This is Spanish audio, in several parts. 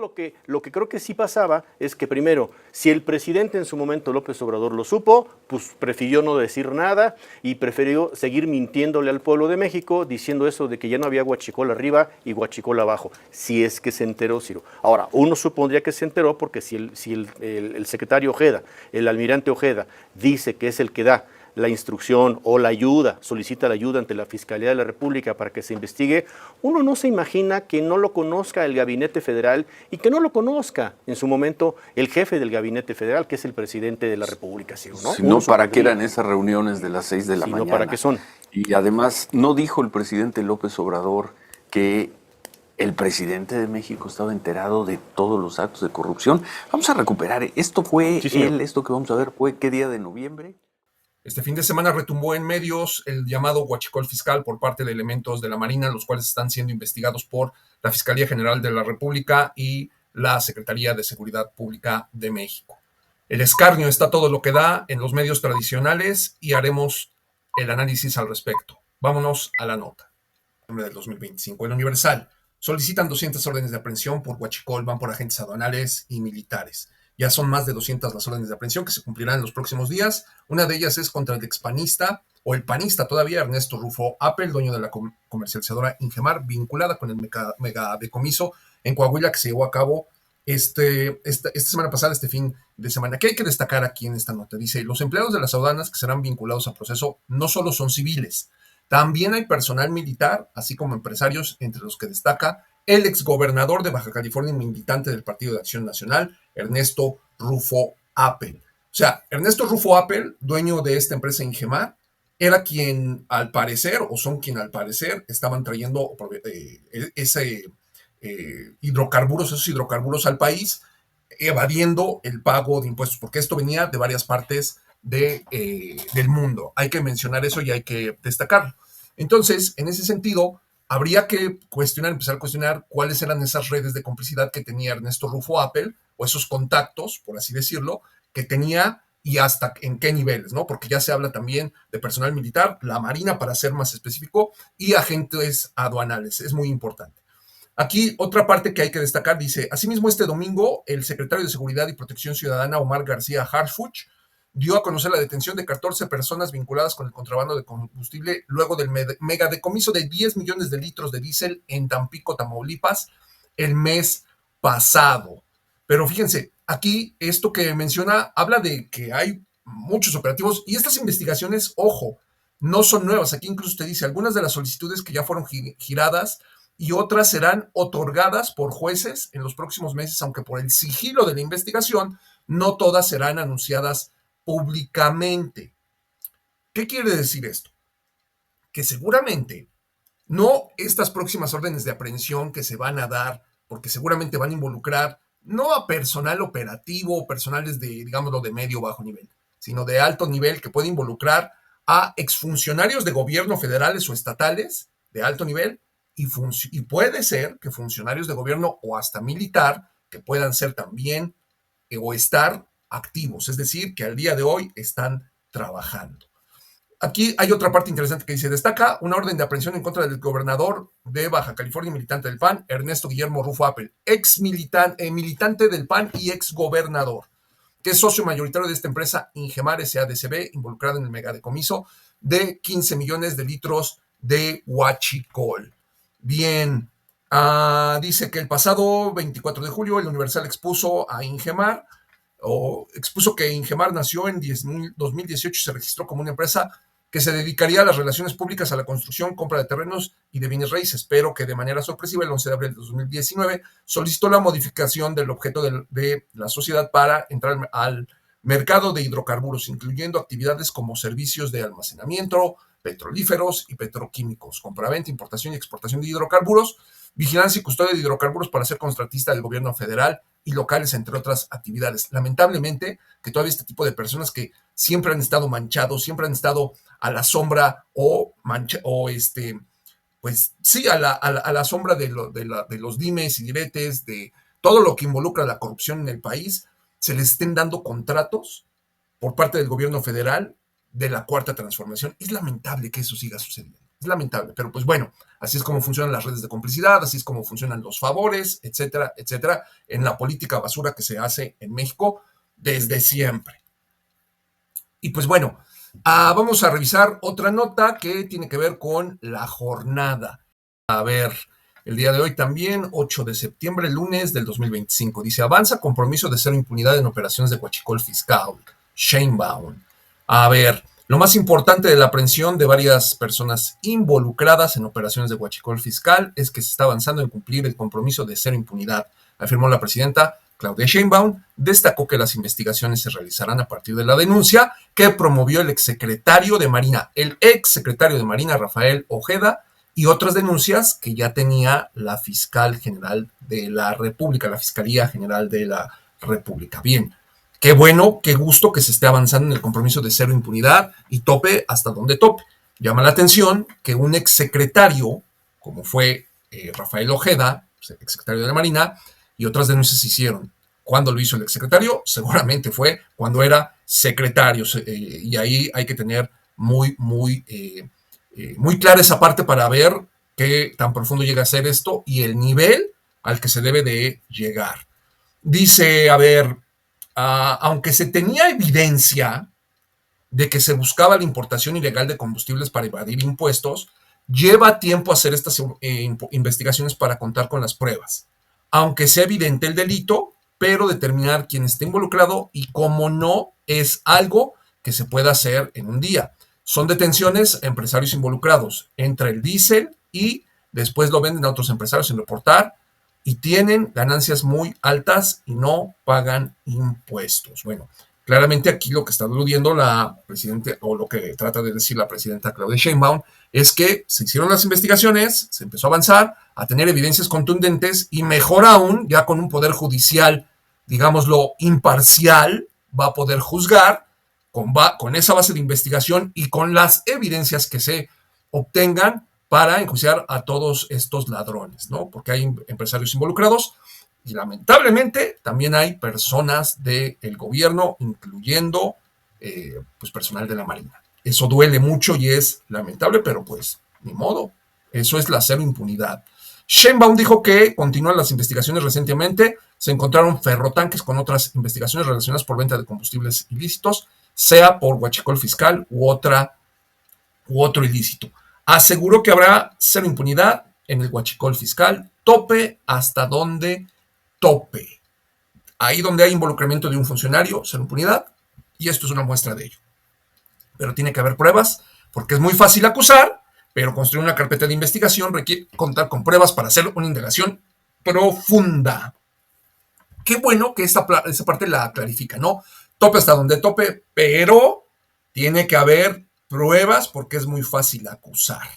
lo que creo que sí pasaba es que primero, si el presidente en su momento López Obrador lo supo, pues prefirió no decir nada y prefirió seguir mintiéndole al pueblo de México, diciendo eso de que ya no había huachicol arriba y huachicol abajo, si es que se enteró, Ciro. Ahora, uno supondría que se enteró porque si el secretario Ojeda, el almirante Ojeda, dice que es el que da la instrucción o la ayuda, solicita la ayuda ante la Fiscalía de la República para que se investigue, uno no se imagina que no lo conozca el Gabinete Federal y que no lo conozca en su momento el jefe del Gabinete Federal, que es el presidente de la República, ¿sí, ¿no? Si no, ¿para qué eran esas reuniones de las 6 de la mañana? No, ¿para qué son? Y además, ¿no dijo el presidente López Obrador que el presidente de México estaba enterado de todos los actos de corrupción? Vamos a recuperar. Esto fue esto que vamos a ver fue ¿qué día de noviembre? Este fin de semana retumbó en medios el llamado huachicol fiscal por parte de elementos de la Marina, los cuales están siendo investigados por la Fiscalía General de la República y la Secretaría de Seguridad Pública de México. El escarnio está todo lo que da en los medios tradicionales y haremos el análisis al respecto. Vámonos a la nota. En del 2025, el Universal. Solicitan 200 órdenes de aprehensión por huachicol, van por agentes aduanales y militares. Ya son más de 200 las órdenes de aprehensión que se cumplirán en los próximos días. Una de ellas es contra el expanista, o el panista todavía, Ernesto Rufo Apple, dueño de la comercializadora Ingemar, vinculada con el megadecomiso en Coahuila que se llevó a cabo esta semana pasada, este fin de semana. ¿Qué hay que destacar aquí en esta nota? Dice, los empleados de las aduanas que serán vinculados al proceso no solo son civiles, también hay personal militar, así como empresarios, entre los que destaca el exgobernador de Baja California y militante del Partido de Acción Nacional, Ernesto Rufo Apple. O sea, Ernesto Rufo Apple, dueño de esta empresa Ingemar, era quien al parecer, o son quien al parecer, estaban trayendo esos hidrocarburos al país, evadiendo el pago de impuestos, porque esto venía de varias partes del mundo. Hay que mencionar eso y hay que destacarlo. Entonces, en ese sentido, habría que empezar a cuestionar cuáles eran esas redes de complicidad que tenía Ernesto Rufo Apple, o esos contactos, por así decirlo, que tenía y hasta en qué niveles, ¿no? Porque ya se habla también de personal militar, la Marina, para ser más específico, y agentes aduanales. Es muy importante. Aquí otra parte que hay que destacar dice, asimismo este domingo el secretario de Seguridad y Protección Ciudadana, Omar García Harfuch, dio a conocer la detención de 14 personas vinculadas con el contrabando de combustible luego del megadecomiso de 10 millones de litros de diésel en Tampico, Tamaulipas, el mes pasado. Pero fíjense, aquí esto que menciona habla de que hay muchos operativos y estas investigaciones, ojo, no son nuevas. Aquí incluso te dice algunas de las solicitudes que ya fueron giradas y otras serán otorgadas por jueces en los próximos meses, aunque por el sigilo de la investigación, no todas serán anunciadas públicamente. ¿Qué quiere decir esto? Que seguramente no estas próximas órdenes de aprehensión que se van a dar, porque seguramente van a involucrar no a personal operativo o personales de, digámoslo, de medio o bajo nivel, sino de alto nivel que puede involucrar a exfuncionarios de gobierno federales o estatales de alto nivel y puede ser que funcionarios de gobierno o hasta militar que puedan ser también o estar activos, es decir, que al día de hoy están trabajando. Aquí hay otra parte interesante que dice, destaca una orden de aprehensión en contra del gobernador de Baja California, militante del PAN, Ernesto Guillermo Rufo Apple, militante del PAN y ex gobernador, que es socio mayoritario de esta empresa Ingemar SADCB, involucrado en el megadecomiso de 15 millones de litros de huachicol. Bien, dice que el pasado 24 de julio el Universal expuso a Ingemar, expuso que Ingemar nació en 2018 y se registró como una empresa que se dedicaría a las relaciones públicas, a la construcción, compra de terrenos y de bienes raíces, pero que de manera sorpresiva el 11 de abril de 2019 solicitó la modificación del objeto de la sociedad para entrar al mercado de hidrocarburos, incluyendo actividades como servicios de almacenamiento, petrolíferos y petroquímicos, compraventa, importación y exportación de hidrocarburos, vigilancia y custodia de hidrocarburos para ser contratista del gobierno federal y locales, entre otras actividades. Lamentablemente, que todavía este tipo de personas que siempre han estado manchados, siempre han estado a la sombra pues sí, a la sombra de los dimes y diretes, de todo lo que involucra la corrupción en el país, se les estén dando contratos por parte del gobierno federal de la Cuarta Transformación. Es lamentable que eso siga sucediendo. Es lamentable, pero pues bueno, así es como funcionan las redes de complicidad, así es como funcionan los favores, etcétera, etcétera, en la política basura que se hace en México desde siempre. Y pues bueno, vamos a revisar otra nota que tiene que ver con la jornada. A ver, el día de hoy también, 8 de septiembre, lunes del 2025. Dice, avanza compromiso de cero impunidad en operaciones de huachicol fiscal. Sheinbaum. A ver, lo más importante de la aprehensión de varias personas involucradas en operaciones de huachicol fiscal es que se está avanzando en cumplir el compromiso de cero impunidad, afirmó la presidenta Claudia Sheinbaum. Destacó que las investigaciones se realizarán a partir de la denuncia que promovió el exsecretario de Marina, Rafael Ojeda, y otras denuncias que ya tenía la fiscal general de la República, la Fiscalía General de la República. Bien, qué bueno, qué gusto que se esté avanzando en el compromiso de cero impunidad y tope hasta donde tope. Llama la atención que un exsecretario, como fue Rafael Ojeda, exsecretario de la Marina, y otras denuncias se hicieron. ¿Cuándo lo hizo el exsecretario? Seguramente fue cuando era secretario, y ahí hay que tener muy clara esa parte para ver qué tan profundo llega a ser esto y el nivel al que se debe de llegar. Dice, a ver, aunque se tenía evidencia de que se buscaba la importación ilegal de combustibles para evadir impuestos, lleva tiempo hacer estas investigaciones para contar con las pruebas. Aunque sea evidente el delito, pero determinar quién está involucrado y cómo no es algo que se pueda hacer en un día. Son detenciones a empresarios involucrados. Entra el diésel y después lo venden a otros empresarios sin reportar y tienen ganancias muy altas y no pagan impuestos. Bueno, claramente aquí lo que está aludiendo la presidenta, o lo que trata de decir la presidenta Claudia Sheinbaum, es que se hicieron las investigaciones, se empezó a avanzar, a tener evidencias contundentes y mejor aún, ya con un poder judicial, digámoslo, imparcial, va a poder juzgar con esa base de investigación y con las evidencias que se obtengan para enjuiciar a todos estos ladrones, ¿no? Porque hay empresarios involucrados y lamentablemente también hay personas del gobierno, incluyendo pues personal de la Marina. Eso duele mucho y es lamentable, pero pues ni modo. Eso es la cero impunidad. Sheinbaum dijo que continúan las investigaciones. Recientemente se encontraron ferrotanques con otras investigaciones relacionadas por venta de combustibles ilícitos, sea por huachicol fiscal u otro ilícito. Aseguró que habrá cero impunidad en el huachicol fiscal, tope hasta donde tope. Ahí donde hay involucramiento de un funcionario, cero impunidad, y esto es una muestra de ello. Pero tiene que haber pruebas, porque es muy fácil acusar, pero construir una carpeta de investigación requiere contar con pruebas para hacer una indagación profunda. Qué bueno que esa parte la clarifica, ¿no? Tope hasta donde tope, pero tiene que haber pruebas porque es muy fácil acusar.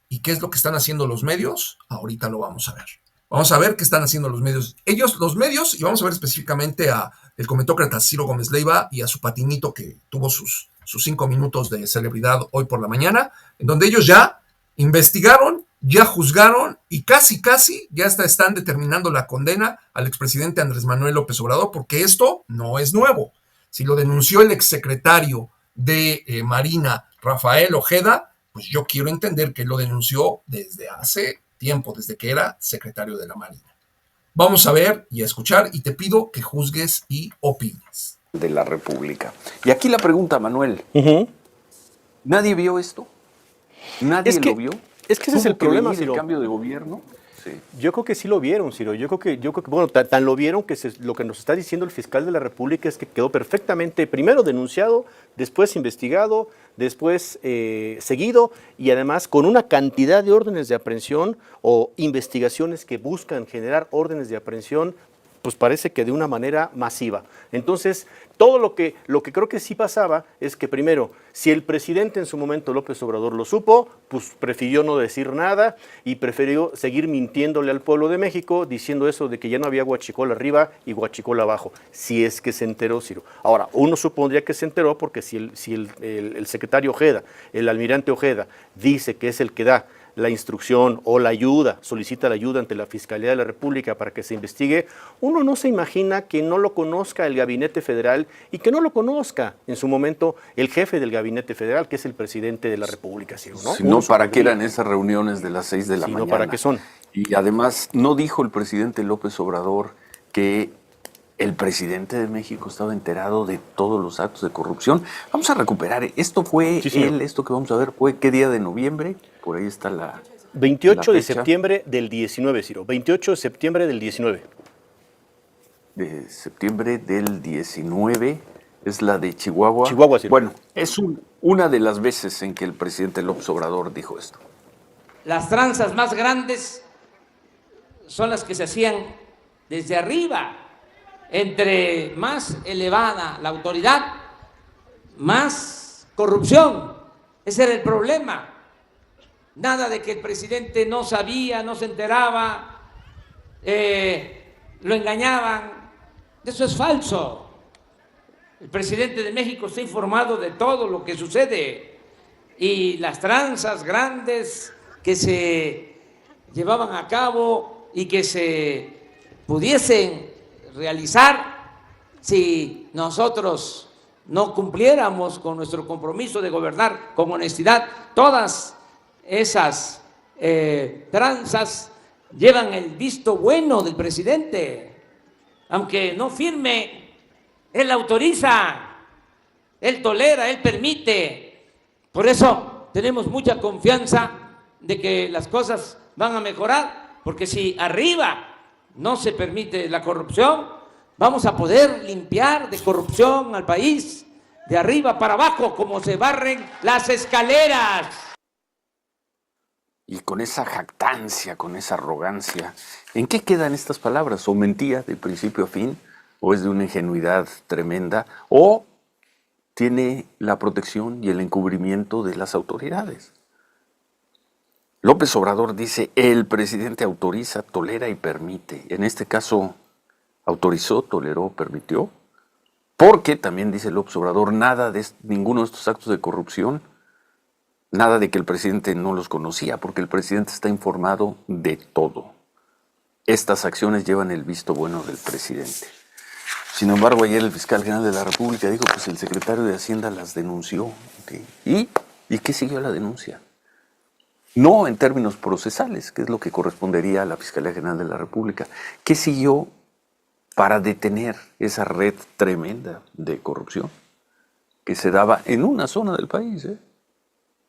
¿Y qué es lo que están haciendo los medios? Ahorita lo vamos a ver. Vamos a ver qué están haciendo los medios. Los medios, y vamos a ver específicamente al comentócrata Ciro Gómez Leiva y a su patinito que tuvo sus 5 minutos de celebridad hoy por la mañana, en donde ellos ya investigaron, ya juzgaron y casi ya están determinando la condena al expresidente Andrés Manuel López Obrador, porque esto no es nuevo. Si lo denunció el exsecretario de Marina, Rafael Ojeda, pues yo quiero entender que lo denunció desde hace tiempo, desde que era secretario de la Marina. Vamos a ver y a escuchar y te pido que juzgues y opines. De la República. Y aquí la pregunta, Manuel. ¿Nadie vio esto? ¿Nadie lo vio? Es que ese es el problema, Ciro. ¿El cambio de gobierno? Sí. Yo creo que sí lo vieron, Ciro. Yo creo que bueno, tan lo vieron que lo que nos está diciendo el fiscal de la República es que quedó perfectamente, primero denunciado, después investigado, después seguido y además con una cantidad de órdenes de aprehensión o investigaciones que buscan generar órdenes de aprehensión, pues parece que de una manera masiva. Entonces, todo lo que creo que sí pasaba es que primero, si el presidente en su momento López Obrador lo supo, pues prefirió no decir nada y prefirió seguir mintiéndole al pueblo de México, diciendo eso de que ya no había huachicol arriba y huachicol abajo, si es que se enteró, Ciro. Ahora, uno supondría que se enteró porque si el secretario Ojeda, el almirante Ojeda, dice que es el que da la instrucción o la ayuda, solicita la ayuda ante la Fiscalía de la República para que se investigue, uno no se imagina que no lo conozca el Gabinete Federal y que no lo conozca en su momento el jefe del Gabinete Federal, que es el presidente de la República, ¿sí, ¿no? Si no, ¿para qué eran esas reuniones de las 6 de la mañana? No, ¿para qué son? Y además, ¿no dijo el presidente López Obrador que el presidente de México estaba enterado de todos los actos de corrupción? Vamos a recuperar. Esto fue esto que vamos a ver fue ¿qué día de noviembre? Por ahí está la 28 la de septiembre del 19, Ciro. 28 de septiembre del 19. De septiembre del 19 es la de Chihuahua. Chihuahua, Ciro. Bueno, es una de las veces en que el presidente López Obrador dijo esto. Las tranzas más grandes son las que se hacían desde arriba. Entre más elevada la autoridad, más corrupción. Ese era el problema. Nada de que el presidente no sabía, no se enteraba, lo engañaban. Eso es falso. El presidente de México está informado de todo lo que sucede. Y las tranzas grandes que se llevaban a cabo y que se pudiesen realizar si nosotros no cumpliéramos con nuestro compromiso de gobernar con honestidad. Todas esas tranzas llevan el visto bueno del presidente. Aunque no firme, él autoriza, él tolera, él permite. Por eso tenemos mucha confianza de que las cosas van a mejorar, porque si arriba no se permite la corrupción, vamos a poder limpiar de corrupción al país de arriba para abajo, como se barren las escaleras. Y con esa jactancia, con esa arrogancia, ¿en qué quedan estas palabras? ¿O mentía de principio a fin? ¿O es de una ingenuidad tremenda? ¿O tiene la protección y el encubrimiento de las autoridades? López Obrador dice, el presidente autoriza, tolera y permite. En este caso, autorizó, toleró, permitió. Porque también dice López Obrador, ninguno de estos actos de corrupción, nada de que el presidente no los conocía, porque el presidente está informado de todo. Estas acciones llevan el visto bueno del presidente. Sin embargo, ayer el fiscal general de la República dijo, pues el secretario de Hacienda las denunció. ¿Okay? ¿Y qué siguió la denuncia? No en términos procesales, que es lo que correspondería a la Fiscalía General de la República. ¿Qué siguió para detener esa red tremenda de corrupción que se daba en una zona del país,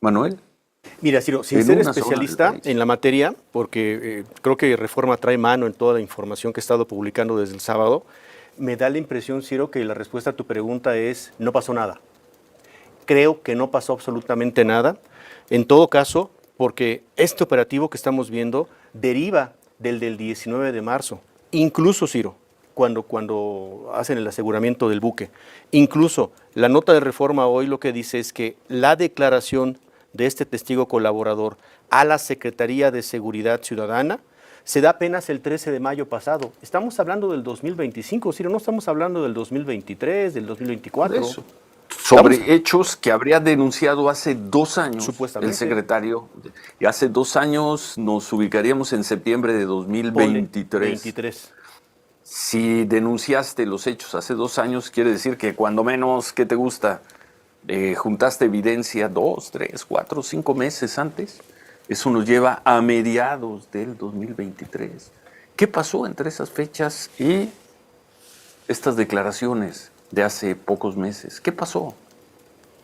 Manuel? Mira, Ciro, sin ser especialista en la materia, porque creo que Reforma trae mano en toda la información que he estado publicando desde el sábado, me da la impresión, Ciro, que la respuesta a tu pregunta es no pasó nada. Creo que no pasó absolutamente nada. En todo caso, porque este operativo que estamos viendo deriva del 19 de marzo. Incluso, Ciro, cuando hacen el aseguramiento del buque. Incluso la nota de Reforma hoy lo que dice es que la declaración de este testigo colaborador a la Secretaría de Seguridad Ciudadana se da apenas el 13 de mayo pasado. Estamos hablando del 2025, Ciro, no estamos hablando del 2023, del 2024. Eso. Sobre hechos que habría denunciado hace 2 años supuestamente el secretario. Y hace 2 años nos ubicaríamos en septiembre de 2023. 23. Si denunciaste los hechos hace 2 años, quiere decir que cuando menos, ¿qué te gusta? Juntaste evidencia 2, 3, 4, 5 meses antes. Eso nos lleva a mediados del 2023. ¿Qué pasó entre esas fechas y estas declaraciones de hace pocos meses? ¿Qué pasó?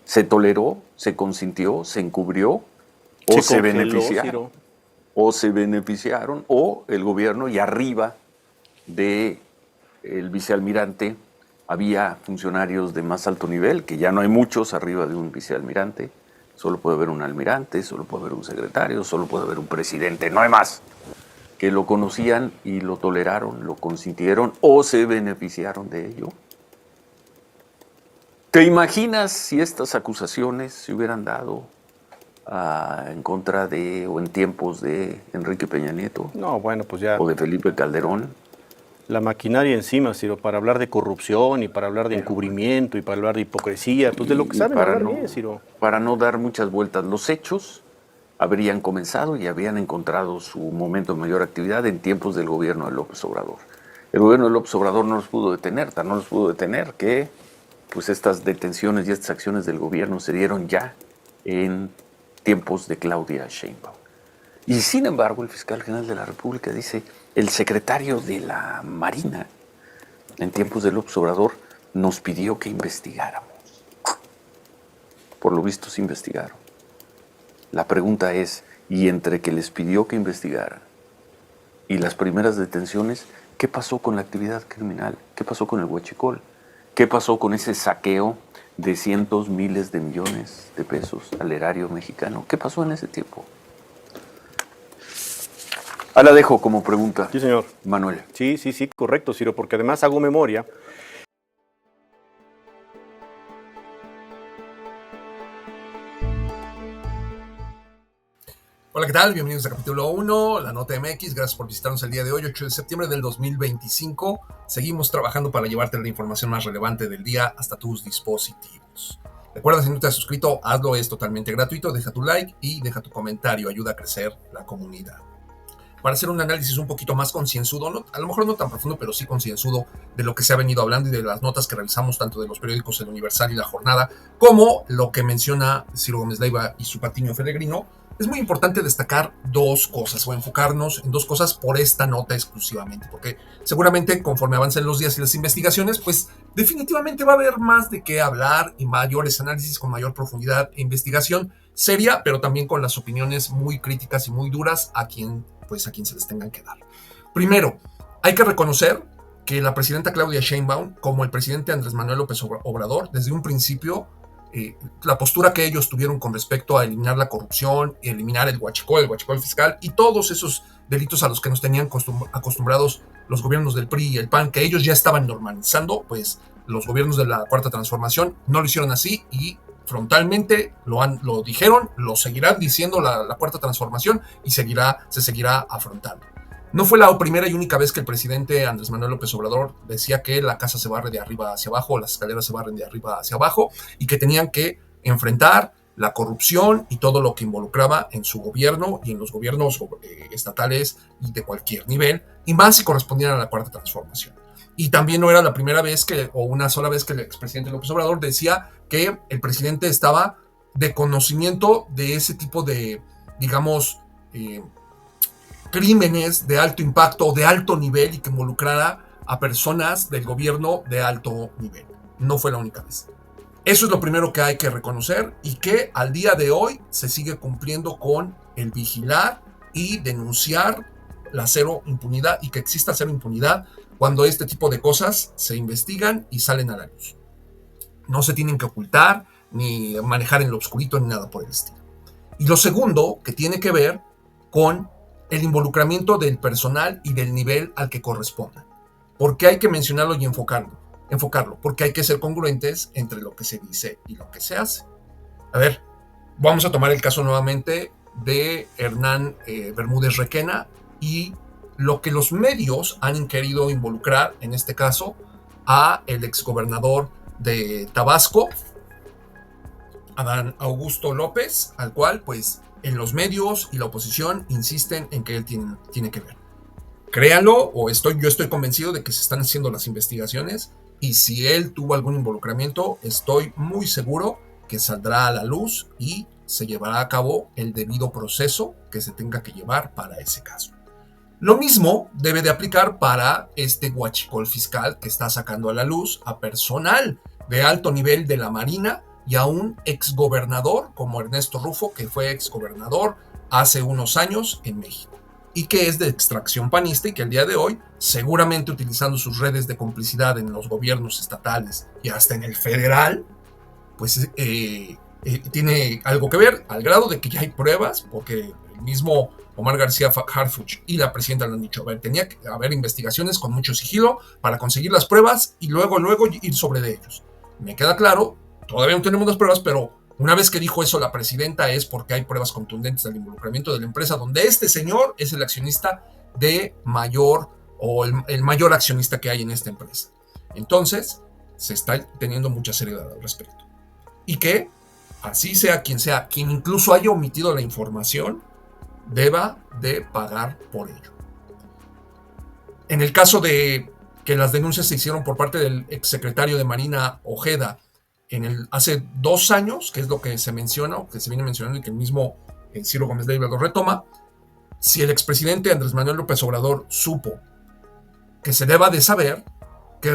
¿Se toleró? ¿Se consintió? ¿Se encubrió? ¿O se beneficiaron? Ciro. ¿O se beneficiaron? ¿O el gobierno y arriba del vicealmirante había funcionarios de más alto nivel, que ya no hay muchos arriba de un vicealmirante? Solo puede haber un almirante, solo puede haber un secretario, solo puede haber un presidente, no hay más. Que lo conocían y lo toleraron, lo consintieron o se beneficiaron de ello. ¿Te imaginas si estas acusaciones se hubieran dado en contra de o en tiempos de Enrique Peña Nieto? No, bueno, pues ya. O de Felipe Calderón. La maquinaria encima, Ciro, para hablar de corrupción y para hablar de encubrimiento y para hablar de hipocresía, pues de lo que saben hablar bien, Ciro. Para no dar muchas vueltas, los hechos habrían comenzado y habían encontrado su momento de mayor actividad en tiempos del gobierno de López Obrador. El gobierno de López Obrador no los pudo detener, no los pudo detener que pues estas detenciones y estas acciones del gobierno se dieron ya en tiempos de Claudia Sheinbaum. Y sin embargo, el fiscal general de la República dice, el secretario de la Marina, en tiempos de López Obrador, nos pidió que investigáramos. Por lo visto se investigaron. La pregunta es, y entre que les pidió que investigaran y las primeras detenciones, ¿qué pasó con la actividad criminal? ¿Qué pasó con el huachicol? ¿Qué pasó con ese saqueo de cientos, miles de millones de pesos al erario mexicano? ¿Qué pasó en ese tiempo? La dejo como pregunta. Sí, señor. Manuel. Sí, correcto, Ciro, porque además hago memoria. Hola, ¿qué tal? Bienvenidos a capítulo 1, la Nota MX. Gracias por visitarnos el día de hoy, 8 de septiembre del 2025. Seguimos trabajando para llevarte la información más relevante del día hasta tus dispositivos. Recuerda, si no te has suscrito, hazlo, es totalmente gratuito. Deja tu like y deja tu comentario, ayuda a crecer la comunidad. Para hacer un análisis un poquito más concienzudo, a lo mejor no tan profundo, pero sí concienzudo de lo que se ha venido hablando y de las notas que realizamos tanto de los periódicos El Universal y La Jornada, como lo que menciona Ciro Gómez Leiva y su Patiño Peregrino. Es muy importante destacar dos cosas o enfocarnos en dos cosas por esta nota exclusivamente, porque seguramente conforme avancen los días y las investigaciones, pues definitivamente va a haber más de qué hablar y mayores análisis con mayor profundidad e investigación seria, pero también con las opiniones muy críticas y muy duras a quien se les tengan que dar. Primero, hay que reconocer que la presidenta Claudia Sheinbaum, como el presidente Andrés Manuel López Obrador, desde un principio, la postura que ellos tuvieron con respecto a eliminar la corrupción, eliminar el huachicol fiscal y todos esos delitos a los que nos tenían acostumbrados los gobiernos del PRI y el PAN, que ellos ya estaban normalizando, pues los gobiernos de la Cuarta Transformación no lo hicieron así y frontalmente lo dijeron, lo seguirá diciendo la Cuarta Transformación y se seguirá afrontando. No fue la primera y única vez que el presidente Andrés Manuel López Obrador decía que la casa se barre de arriba hacia abajo, las escaleras se barren de arriba hacia abajo y que tenían que enfrentar la corrupción y todo lo que involucraba en su gobierno y en los gobiernos estatales y de cualquier nivel, y más si correspondían a la Cuarta Transformación. Y también no era la primera vez o una sola vez que el expresidente López Obrador decía que el presidente estaba de conocimiento de ese tipo de, digamos, crímenes de alto impacto o de alto nivel y que involucrara a personas del gobierno de alto nivel. No fue la única vez. Eso es lo primero que hay que reconocer y que al día de hoy se sigue cumpliendo con el vigilar y denunciar la cero impunidad y que exista cero impunidad cuando este tipo de cosas se investigan y salen a la luz. No se tienen que ocultar ni manejar en lo oscurito ni nada por el estilo. Y lo segundo, que tiene que ver con el involucramiento del personal y del nivel al que corresponda. Porque hay que mencionarlo y enfocarlo, porque hay que ser congruentes entre lo que se dice y lo que se hace. A ver, vamos a tomar el caso nuevamente de Hernán Bermúdez Requena y lo que los medios han querido involucrar, en este caso, a el exgobernador de Tabasco, Adán Augusto López, al cual, pues, en los medios y la oposición insisten en que él tiene que ver. Créanlo, yo estoy convencido de que se están haciendo las investigaciones y si él tuvo algún involucramiento, estoy muy seguro que saldrá a la luz y se llevará a cabo el debido proceso que se tenga que llevar para ese caso. Lo mismo debe de aplicar para este huachicol fiscal que está sacando a la luz a personal de alto nivel de la Marina y a un exgobernador como Ernesto Rufo, que fue exgobernador hace unos años en México y que es de extracción panista y que al día de hoy, seguramente utilizando sus redes de complicidad en los gobiernos estatales y hasta en el federal, pues tiene algo que ver, al grado de que ya hay pruebas, porque el mismo Omar García Harfuch y la presidenta lo han dicho, tenía que haber investigaciones con mucho sigilo para conseguir las pruebas y luego ir sobre de ellos. Me queda claro, todavía no tenemos las pruebas, pero una vez que dijo eso la presidenta es porque hay pruebas contundentes del involucramiento de la empresa donde este señor es el accionista de mayor o el mayor accionista que hay en esta empresa. Entonces, se está teniendo mucha seriedad al respecto. Y que así sea, quien incluso haya omitido la información, deba de pagar por ello. En el caso de que las denuncias se hicieron por parte del exsecretario de Marina Ojeda hace 2 años, que es lo que se menciona, o que se viene mencionando y que el mismo Ciro Gómez Leiva lo retoma, si el expresidente Andrés Manuel López Obrador supo, que se deba de saber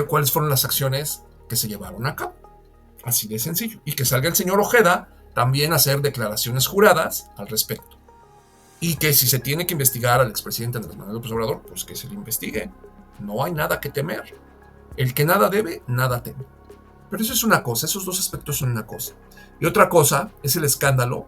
cuáles fueron las acciones que se llevaron a cabo. Así de sencillo. Y que salga el señor Ojeda también a hacer declaraciones juradas al respecto. Y que si se tiene que investigar al expresidente Andrés Manuel López Obrador, pues que se le investigue. No hay nada que temer. El que nada debe, nada teme. Pero eso es una cosa, esos dos aspectos son una cosa. Y otra cosa es el escándalo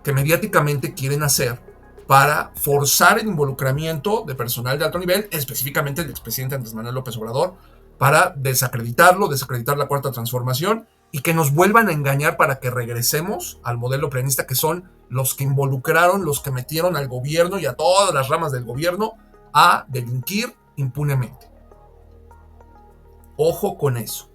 que mediáticamente quieren hacer para forzar el involucramiento de personal de alto nivel, específicamente el expresidente Andrés Manuel López Obrador, para desacreditarlo, desacreditar la Cuarta Transformación y que nos vuelvan a engañar para que regresemos al modelo prianista, que son los que involucraron, los que metieron al gobierno y a todas las ramas del gobierno a delinquir impunemente. Ojo con eso.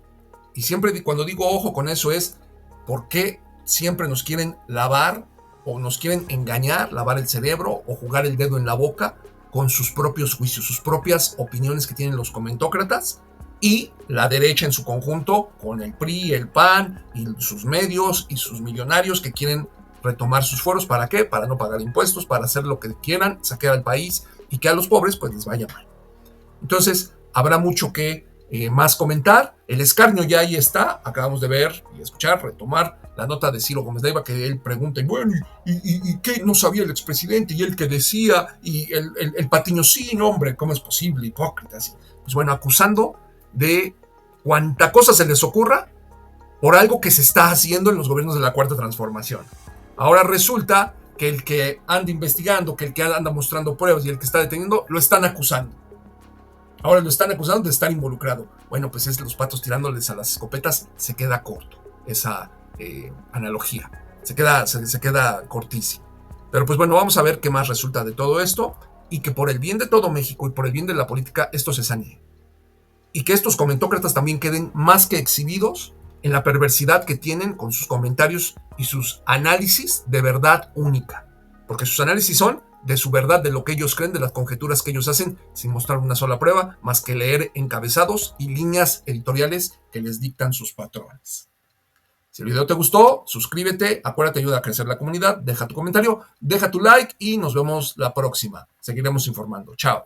Y siempre cuando digo ojo con eso es porque siempre nos quieren lavar o nos quieren engañar, lavar el cerebro o jugar el dedo en la boca con sus propios juicios, sus propias opiniones que tienen los comentócratas y la derecha en su conjunto con el PRI, el PAN y sus medios y sus millonarios que quieren retomar sus fueros. ¿Para qué? Para no pagar impuestos, para hacer lo que quieran, saquear al país y que a los pobres pues les vaya mal. Entonces habrá mucho que más comentar. El escarnio ya ahí está, acabamos de ver y escuchar, retomar la nota de Ciro Gómez Leiva, que él pregunta, y bueno, ¿y qué no sabía el expresidente? Y él que decía, y el Patiño, sí, no, hombre, ¿cómo es posible? Hipócritas. Pues bueno, acusando de cuanta cosa se les ocurra por algo que se está haciendo en los gobiernos de la Cuarta Transformación. Ahora resulta que el que anda investigando, que el que anda mostrando pruebas y el que está deteniendo, lo están acusando. Ahora lo están acusando de estar involucrado. Bueno, pues es los patos tirándoles a las escopetas, se queda corto esa analogía. Se queda cortísimo. Pero pues bueno, vamos a ver qué más resulta de todo esto y que por el bien de todo México y por el bien de la política esto se sanee. Y que estos comentócratas también queden más que exhibidos en la perversidad que tienen con sus comentarios y sus análisis de verdad única. Porque sus análisis son de su verdad, de lo que ellos creen, de las conjeturas que ellos hacen, sin mostrar una sola prueba, más que leer encabezados y líneas editoriales que les dictan sus patrones. Si el video te gustó, suscríbete, acuérdate, ayuda a crecer la comunidad, deja tu comentario, deja tu like y nos vemos la próxima. Seguiremos informando. Chao.